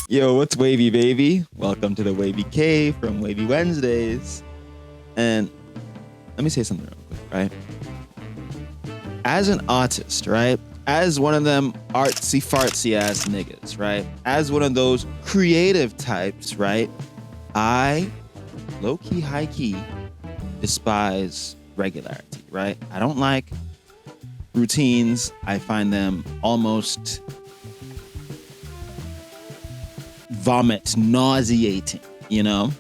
Yo, what's wavy, baby? Welcome to the Wavy K from Wavy Wednesdays. And let me say something real quick, right? As an artist, right? As one of them artsy fartsy ass niggas, right? As one of those creative types, right? I low key, high key despise regularity, right? I don't like routines. I find them almost nauseating, you know?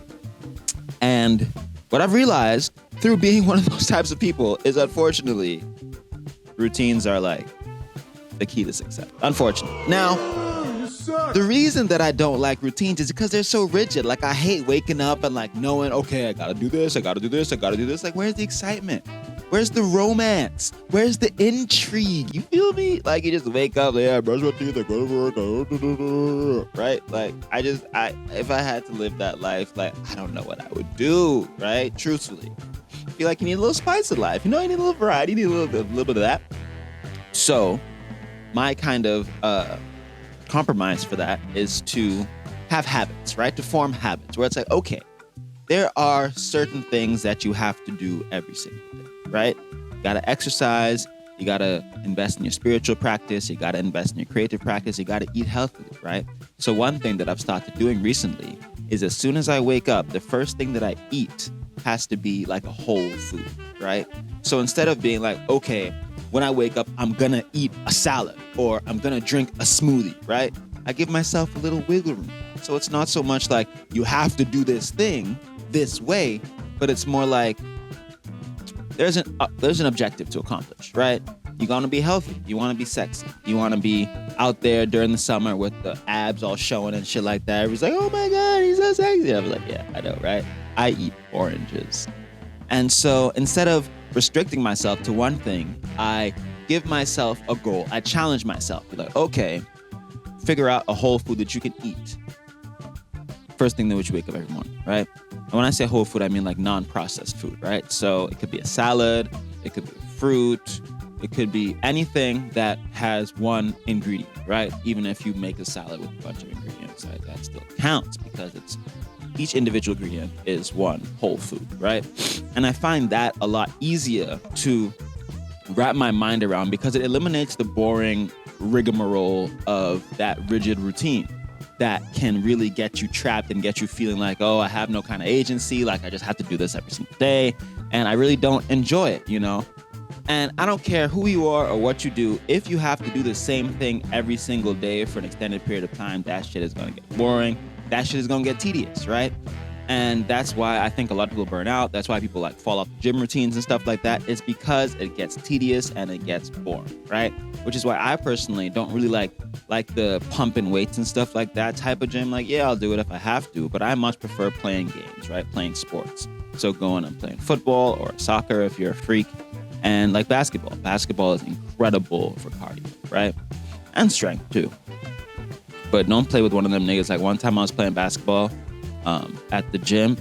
And what I've realized through being one of those types of people is, unfortunately, routines are like the key to success. Unfortunately. Now, the reason that I don't like routines is because they're so rigid. Like, I hate waking up and like knowing, okay, I gotta do this, I gotta do this, I gotta do this. Like, where's the excitement? Where's the romance? Where's the intrigue? You feel me? Like, you just wake up, like, yeah, brush my teeth, I go to work, right? Like, if I had to live that life, like, I don't know what I would do, right? Truthfully. I feel like you need a little spice in life. You know, you need a little variety, you need a little bit of that. So, my kind of compromise for that is to have habits, right? To form habits where it's like, okay, there are certain things that you have to do every single day, right? You got to exercise. You got to invest in your spiritual practice. You got to invest in your creative practice. You got to eat healthily, right? So one thing that I've started doing recently is, as soon as I wake up, the first thing that I eat has to be like a whole food, right? So instead of being like, okay, when I wake up, I'm going to eat a salad or I'm going to drink a smoothie, right? I give myself a little wiggle room. So it's not so much like you have to do this thing this way, but it's more like there's an objective to accomplish, right? You want to be healthy. You want to be sexy. You want to be out there during the summer with the abs all showing and shit like that. Everybody's like, oh my God, he's so sexy. I was like, yeah, I know, right? I eat oranges. And so instead of restricting myself to one thing, I give myself a goal. I challenge myself. Be like, okay, figure out a whole food that you can eat first thing that you wake up every morning, right? And when I say whole food, I mean like non-processed food, right? So it could be a salad, it could be fruit, it could be anything that has one ingredient, right? Even if you make a salad with a bunch of ingredients, right? That still counts because each individual ingredient is one whole food, right? And I find that a lot easier to wrap my mind around because it eliminates the boring rigmarole of that rigid routine that can really get you trapped and get you feeling like, oh, I have no kind of agency. Like, I just have to do this every single day. And I really don't enjoy it, you know? And I don't care who you are or what you do. If you have to do the same thing every single day for an extended period of time, that shit is going to get boring. That shit is going to get tedious, right? And that's why I think a lot of people burn out. That's why people like fall off gym routines and stuff like that. It's because it gets tedious and it gets boring, right? Which is why I personally don't really like the pumping weights and stuff like that type of gym. Like, yeah, I'll do it if I have to, but I much prefer playing games, right? Playing sports. So going and playing football or soccer if you're a freak, and like basketball. Basketball is incredible for cardio, right? And strength too. But don't play with one of them niggas. Like, one time I was playing basketball at the gym,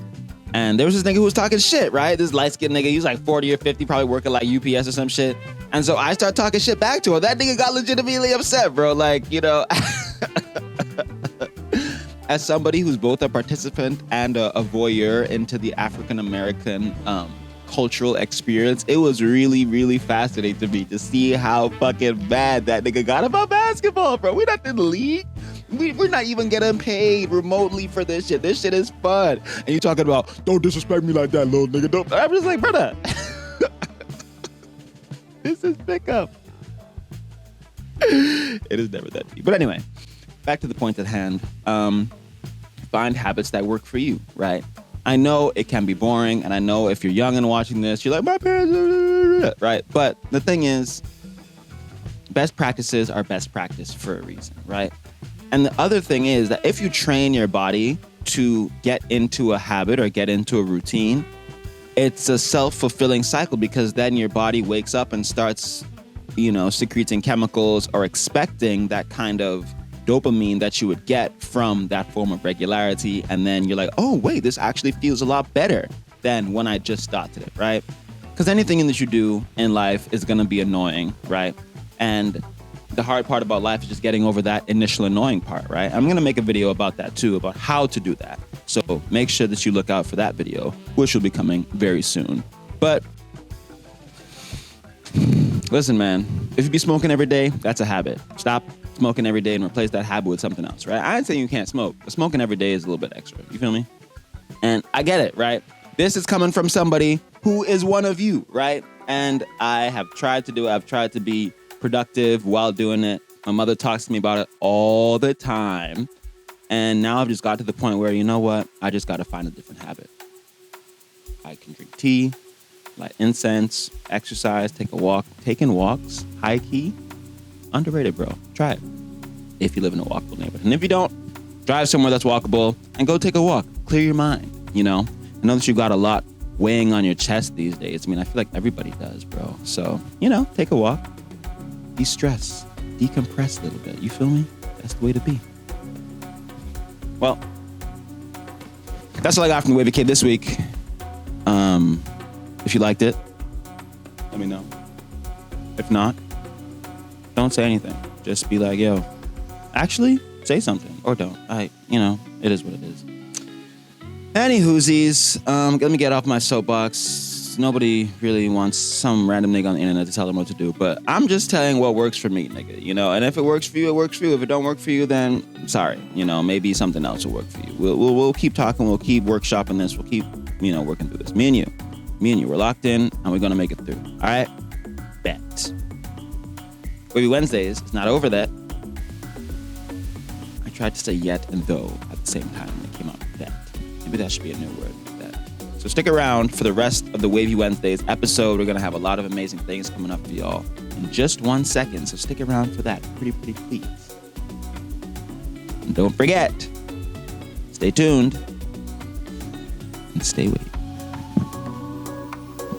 and there was this nigga who was talking shit, right? This light-skinned nigga, he was like 40 or 50, probably working like UPS or some shit. And so I start talking shit back to him. That nigga got legitimately upset, bro. Like, you know, as somebody who's both a participant and a voyeur into the African-American cultural experience, it was really, really fascinating to me to see how fucking mad that nigga got about basketball, bro. We're not in the league. We're not even getting paid remotely for this shit. This shit is fun. And you talking about, don't disrespect me like that, little nigga. Don't. I'm just like, brother. This is pickup. It is never that deep. But anyway, back to the point at hand. Find habits that work for you, right? I know it can be boring, and I know if you're young and watching this, you're like, my parents, right? But the thing is, best practices are best practice for a reason, right? And the other thing is that if you train your body to get into a habit or get into a routine, it's a self-fulfilling cycle, because then your body wakes up and starts, you know, secreting chemicals or expecting that kind of dopamine that you would get from that form of regularity. And then you're like, oh, wait, this actually feels a lot better than when I just started it, right? Because anything that you do in life is going to be annoying, right? And the hard part about life is just getting over that initial annoying part, right? I'm going to make a video about that too, about how to do that. So make sure that you look out for that video, which will be coming very soon. But listen, man, if you be smoking every day, that's a habit. Stop smoking every day and replace that habit with something else, right? I ain't saying you can't smoke, but smoking every day is a little bit extra. You feel me? And I get it, right? This is coming from somebody who is one of you, right? And I have tried to do it. I've tried to be productive while doing it. My mother talks to me about it all the time. And now I've just got to the point where, you know what? I just got to find a different habit. I can drink tea, light incense, exercise, take a walk. Taking walks, high key, underrated, bro. Try it if you live in a walkable neighborhood. And if you don't, drive somewhere that's walkable and go take a walk. Clear your mind, you know? I know that you've got a lot weighing on your chest these days. I mean, I feel like everybody does, bro. So, you know, take a walk. De-stress, decompress a little bit. You feel me? That's the way to be. Well, that's all I got from the Wavy Kid this week. If you liked it, let me know. If not, don't say anything. Just be like, yo, actually, say something. Or don't. It is what it is. Any whoosies, let me get off my soapbox. Nobody really wants some random nigga on the internet to tell them what to do, but I'm just telling what works for me, nigga, you know? And if it works for you, it works for you. If it don't work for you, then sorry, you know, maybe something else will work for you. We'll keep talking. We'll keep workshopping this. We'll keep, working through this. Me and you, we're locked in and we're going to make it through. All right? Bet. Wavy Wednesdays, it's not over that. I tried to say yet and though at the same time, and it came out bet. Maybe that should be a new word. So stick around for the rest of the Wavy Wednesdays episode. We're going to have a lot of amazing things coming up for y'all in just 1 second. So stick around for that. Pretty please. And don't forget, stay tuned and stay wavy.